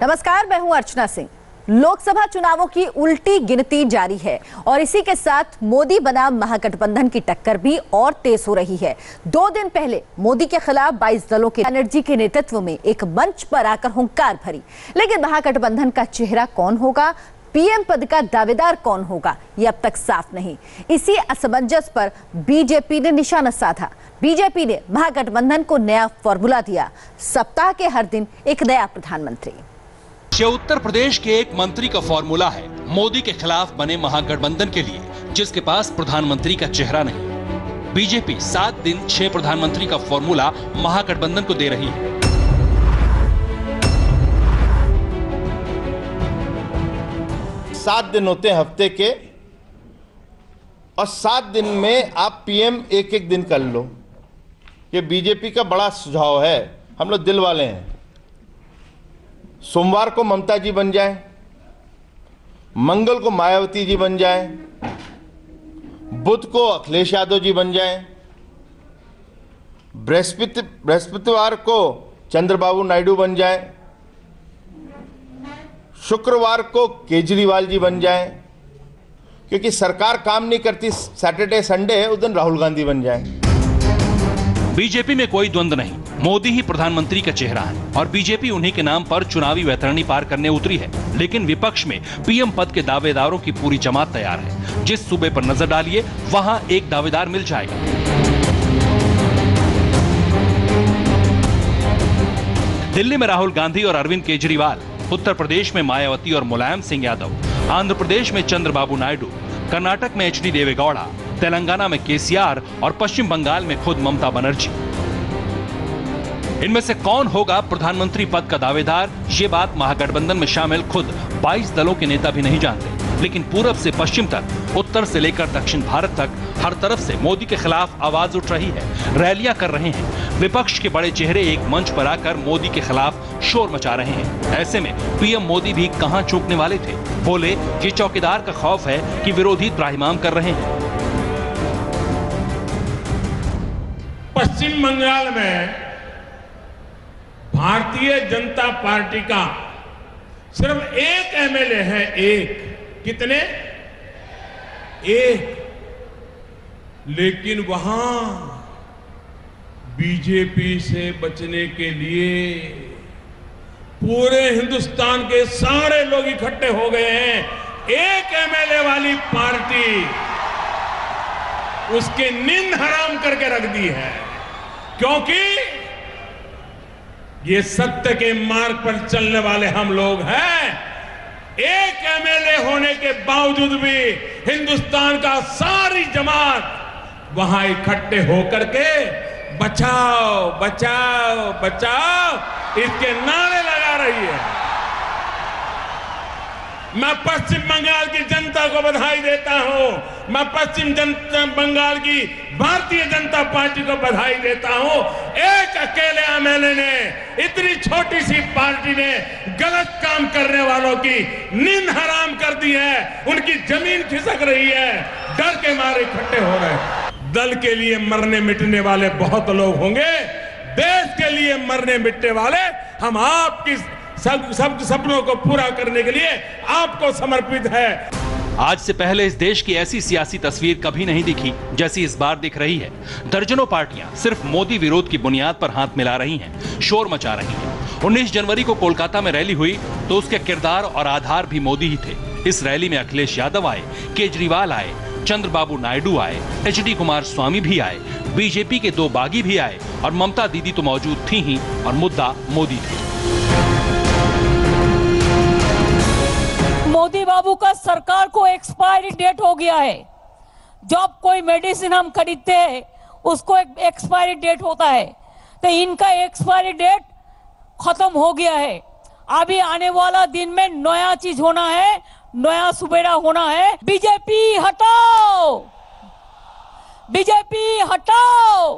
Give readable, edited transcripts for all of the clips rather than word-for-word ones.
नमस्कार, मैं हूं अर्चना सिंह। लोकसभा चुनावों की उल्टी गिनती जारी है और इसी के साथ मोदी बनाम महागठबंधन की टक्कर भी और तेज हो रही है। 2 दिन पहले मोदी के खिलाफ 22 दलों के बनर्जी के नेतृत्व में एक मंच पर आकर हुंकार भरी, लेकिन महागठबंधन का चेहरा कौन होगा, पीएम पद का दावेदार कौन होगा, ये अब तक साफ नहीं। इसी असमंजस पर बीजेपी ने निशाना साधा। बीजेपी ने महागठबंधन को नया फॉर्मूला दिया, सप्ताह के हर दिन एक नया प्रधानमंत्री। ये उत्तर प्रदेश के एक मंत्री का फॉर्मूला है मोदी के खिलाफ बने महागठबंधन के लिए, जिसके पास प्रधानमंत्री का चेहरा नहीं। बीजेपी 7 दिन 6 प्रधानमंत्री का फॉर्मूला महागठबंधन को दे रही है। सात दिन होते हैं हफ्ते के और 7 दिन में आप पीएम एक दिन कर लो। ये बीजेपी का बड़ा सुझाव है। हम लोग दिल वाले हैं। सोमवार को ममता जी बन जाए, मंगल को मायावती जी बन जाए, बुध को अखिलेश यादव जी बन जाए, बृहस्पतिवार को चंद्रबाबू नायडू बन जाए, शुक्रवार को केजरीवाल जी बन जाए, क्योंकि सरकार काम नहीं करती सैटरडे संडे, उस दिन राहुल गांधी बन जाए। बीजेपी में कोई द्वंद्व नहीं, मोदी ही प्रधानमंत्री का चेहरा है और बीजेपी उन्हीं के नाम पर चुनावी वैतरणी पार करने उतरी है। लेकिन विपक्ष में पीएम पद के दावेदारों की पूरी जमात तैयार है। जिस सूबे पर नजर डालिए वहां एक दावेदार मिल जाएगा। दिल्ली में राहुल गांधी और अरविंद केजरीवाल, उत्तर प्रदेश में मायावती और मुलायम सिंह यादव, आंध्र प्रदेश में चंद्रबाबू नायडू, कर्नाटक में एचडी देवेगौड़ा, तेलंगाना में केसीआर और पश्चिम बंगाल में खुद ममता बनर्जी। इनमें से कौन होगा प्रधानमंत्री पद का दावेदार, ये बात महागठबंधन में शामिल खुद 22 दलों के नेता भी नहीं जानते। लेकिन पूरब से पश्चिम तक, उत्तर से लेकर दक्षिण भारत तक हर तरफ से मोदी के खिलाफ आवाज उठ रही है, रैलियां कर रहे हैं। विपक्ष के बड़े चेहरे एक मंच पर आकर मोदी के खिलाफ शोर मचा रहे हैं। ऐसे में पीएम मोदी भी कहां चूकने वाले थे। बोले कि चौकीदार का खौफ है कि विरोधी त्राहिमाम कर रहे हैं। पश्चिम बंगाल में भारतीय जनता पार्टी का सिर्फ एक एमएलए है। एक, कितने? एक। लेकिन वहां बीजेपी से बचने के लिए पूरे हिंदुस्तान के सारे लोग इकट्ठे हो गए हैं। एक एमएलए वाली पार्टी उसकी नींद हराम करके रख दी है, क्योंकि ये सत्य के मार्ग पर चलने वाले हम लोग हैं। एक एमएलए होने के बावजूद भी हिंदुस्तान का सारी जमात वहां इकट्ठे होकर के बचाओ बचाओ बचाओ इसके नारे लगा रही है। मैं पश्चिम बंगाल की जनता को बधाई देता हूं। मैं पश्चिम बंगाल की भारतीय जनता पार्टी को बधाई देता हूं। एक अकेले एमएलए ने, इतनी छोटी सी पार्टी ने गलत काम करने वालों की नींद हराम कर दी है। उनकी जमीन खिसक रही है, डर के मारे इकट्ठे हो रहे हैं। दल के लिए मरने मिटने वाले बहुत लोग होंगे, देश के लिए मरने मिटने वाले हम आपकी सब सपनों को पूरा करने के लिए आपको समर्पित है। आज से पहले इस देश की ऐसी सियासी तस्वीर कभी नहीं दिखी जैसी इस बार दिख रही है। दर्जनों पार्टियां सिर्फ मोदी विरोध की बुनियाद पर हाथ मिला रही हैं, शोर मचा रही हैं। 19 जनवरी को कोलकाता में रैली हुई तो उसके किरदार और आधार भी मोदी ही थे। इस रैली में अखिलेश यादव आए, केजरीवाल आए, चंद्रबाबू नायडू आए, एचडी कुमार स्वामी भी आए, बीजेपी के 2 बागी भी आए और ममता दीदी तो मौजूद थी ही और मुद्दा मोदी थे। मोदी बाबू का सरकार को एक्सपायरी डेट हो गया है। जब कोई मेडिसिन हम खरीदते हैं उसको एक एक्सपायरी डेट होता है, तो इनका एक्सपायरी डेट खत्म हो गया है। अभी आने वाला दिन में नया चीज होना है, नया सुबेरा होना है। बीजेपी हटाओ, बीजेपी हटाओ,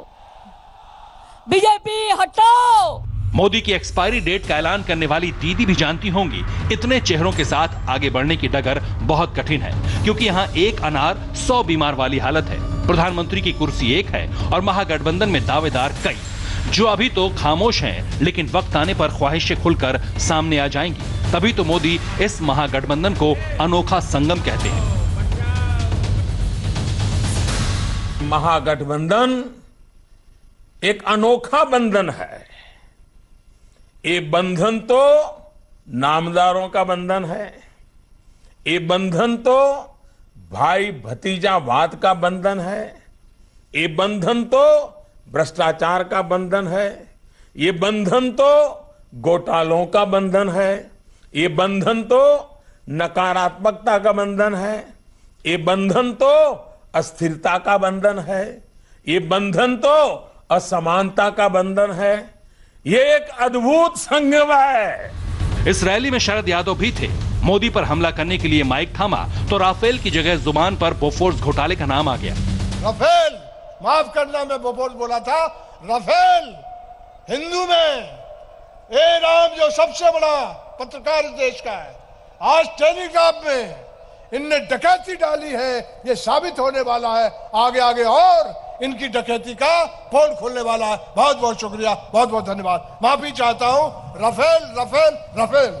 बीजेपी हटाओ। मोदी की एक्सपायरी डेट का ऐलान करने वाली दीदी भी जानती होंगी, इतने चेहरों के साथ आगे बढ़ने की डगर बहुत कठिन है, क्योंकि यहाँ एक अनार 100 बीमार वाली हालत है। प्रधानमंत्री की कुर्सी एक है और महागठबंधन में दावेदार कई, जो अभी तो खामोश हैं, लेकिन वक्त आने पर ख्वाहिशें खुलकर सामने आ जाएंगी। तभी तो मोदी इस महागठबंधन को अनोखा संगम कहते हैं। महागठबंधन एक अनोखा बंधन है। ये बंधन तो नामदारों का बंधन है। ये बंधन तो भाई भतीजावाद का बंधन है। ये बंधन तो भ्रष्टाचार का बंधन है। ये बंधन तो घोटालों का बंधन है। ये बंधन तो नकारात्मकता का बंधन है। ये बंधन तो अस्थिरता का बंधन है। ये बंधन तो असमानता का बंधन है। ये एक अद्भुत संगम है। इस रैली में शरद यादव भी थे। मोदी पर हमला करने के लिए माइक थामा तो राफेल की जगह जुबान पर बोफोर्स घोटाले का नाम आ गया। राफेल, माफ करना, मैं बोफोर्स बोला था। राफेल हिंदू में ए राम जो सबसे बड़ा पत्रकार इस देश का है, आज टेलीग्राफ में इनने डकैती डाली है, ये साबित होने वाला है। आगे आगे और इनकी डकैती का पोल खोलने वाला है। बहुत बहुत शुक्रिया, बहुत बहुत धन्यवाद। माफी चाहता हूं। Rafale Rafale Rafale.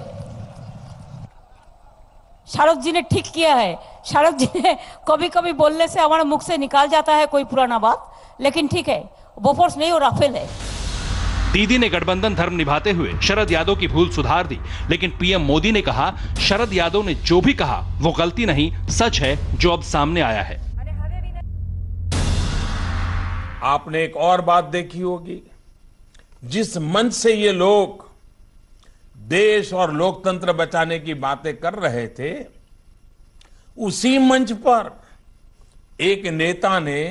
Shahrukh ji ने ठीक किया है। शाहरुख जी ने कभी कभी बोलने से हमारे मुख से निकाल जाता है कोई पुराना बात, लेकिन ठीक है, बोफोर्स नहीं, वो राफेल है। दीदी ने गठबंधन धर्म निभाते हुए शरद यादव की भूल सुधार दी, लेकिन पीएम मोदी ने कहा शरद यादव ने जो भी कहा वो गलती नहीं, सच है जो अब सामने आया है। आपने एक और बात देखी होगी, जिस मंच से ये लोग देश और लोकतंत्र बचाने की बातें कर रहे थे, उसी मंच पर एक नेता ने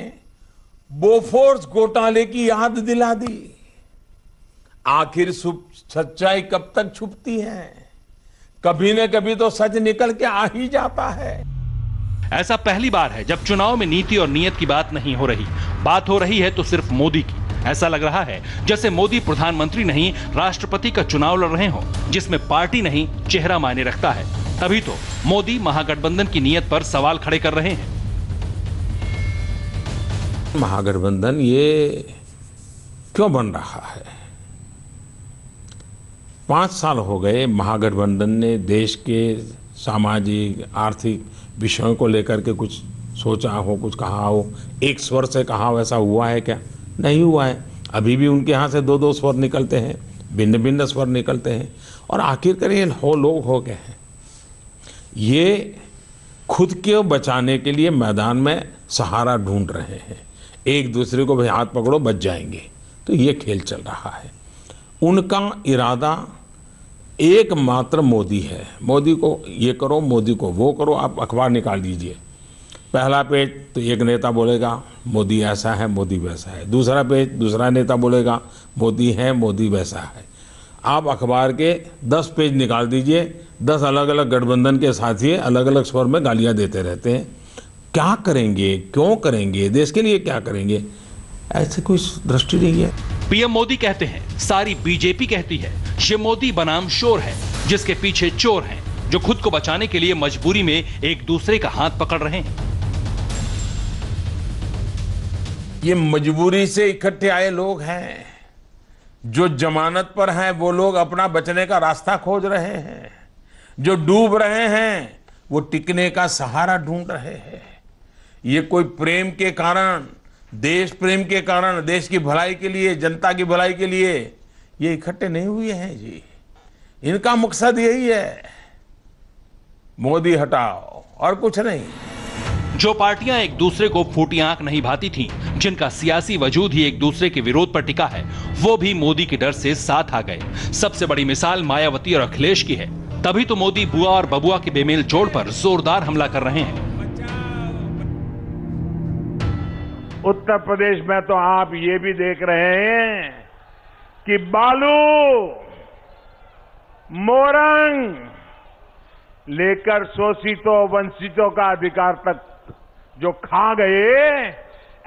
बोफोर्स घोटाले की याद दिला दी। आखिर सच्चाई कब तक छुपती है? कभी न कभी तो सच निकल के आ ही जाता है। ऐसा पहली बार है जब चुनाव में नीति और नीयत की बात नहीं हो रही, बात हो रही है तो सिर्फ मोदी की। ऐसा लग रहा है जैसे मोदी प्रधानमंत्री नहीं, राष्ट्रपति का चुनाव लड़ रहे हों, जिसमें पार्टी नहीं चेहरा मायने रखता है। तभी तो मोदी महागठबंधन की नीयत पर सवाल खड़े कर रहे हैं। महागठबंधन ये क्यों बन रहा है? 5 साल हो गए महागठबंधन ने देश के सामाजिक आर्थिक विषयों को लेकर के कुछ सोचा हो, कुछ कहा हो, एक स्वर से कहा हो। ऐसा हुआ है क्या? नहीं हुआ है। अभी भी उनके यहाँ से 2-2 स्वर निकलते हैं, भिन्न भिन्न स्वर निकलते हैं। और आखिरकार ये लोग हो गए हैं, ये खुद के बचाने के लिए मैदान में सहारा ढूंढ रहे हैं। एक दूसरे को भाई हाथ पकड़ो बच जाएंगे, तो ये खेल चल रहा है। उनका इरादा एकमात्र मोदी है। मोदी को ये करो, मोदी को वो करो। आप अखबार निकाल दीजिए, पहला पेज तो एक नेता बोलेगा मोदी ऐसा है, मोदी वैसा है। दूसरा पेज दूसरा नेता बोलेगा मोदी है, मोदी वैसा है। आप अखबार के 10 पेज निकाल दीजिए, 10 अलग अलग गठबंधन के साथी अलग अलग स्वर में गालियां देते रहते हैं। क्या करेंगे, क्यों करेंगे, देश के लिए क्या करेंगे? ऐसे कोई दृष्टि नहीं है। पीएम मोदी कहते हैं, सारी बीजेपी कहती है ये मोदी बनाम शोर है, जिसके पीछे चोर हैं, जो खुद को बचाने के लिए मजबूरी में एक दूसरे का हाथ पकड़ रहे हैं। ये मजबूरी से इकट्ठे आए लोग हैं। जो जमानत पर हैं वो लोग अपना बचने का रास्ता खोज रहे हैं। जो डूब रहे हैं वो टिकने का सहारा ढूंढ रहे हैं। ये कोई प्रेम के कारण, देश प्रेम के कारण, देश की भलाई के लिए, जनता की भलाई के लिए ये इकट्ठे नहीं हुए हैं जी। इनका मकसद यही है, मोदी हटाओ और कुछ नहीं। जो पार्टियां एक दूसरे को फूटी आंख नहीं भाती थीं, जिनका सियासी वजूद ही एक दूसरे के विरोध पर टिका है, वो भी मोदी के डर से साथ आ गए। सबसे बड़ी मिसाल मायावती और अखिलेश की है। तभी तो मोदी बुआ और बबुआ के बेमेल जोड़ पर जोरदार हमला कर रहे हैं। उत्तर प्रदेश में तो आप ये भी देख रहे हैं कि बालू, मोरंग लेकर शोषितों वंचितों का अधिकार तक जो खा गए,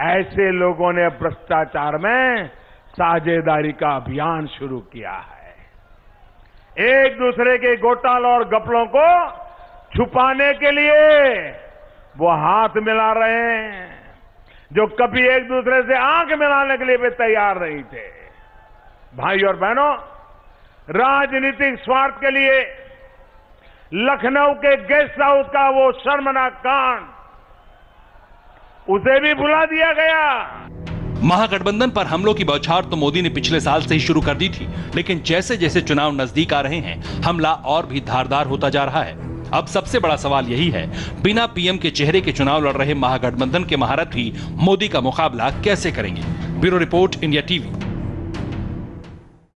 ऐसे लोगों ने भ्रष्टाचार में साझेदारी का अभियान शुरू किया है। एक दूसरे के घोटालों और घपलों को छुपाने के लिए वो हाथ मिला रहे हैं, जो कभी एक दूसरे से आंख मिलाने के लिए भी तैयार नहीं थे। भाई और बहनों, राजनीतिक स्वार्थ के लिए लखनऊ के गेस्ट हाउस का वो शर्मनाक कांड, उसे भी भुला दिया गया। महागठबंधन पर हमलों की बौछार तो मोदी ने पिछले साल से ही शुरू कर दी थी, लेकिन जैसे जैसे चुनाव नजदीक आ रहे हैं हमला और भी धारदार होता जा रहा है। अब सबसे बड़ा सवाल यही है, बिना पीएम के चेहरे के चुनाव लड़ रहे महागठबंधन के महारथी मोदी का मुकाबला कैसे करेंगे। Bureau report, India TV.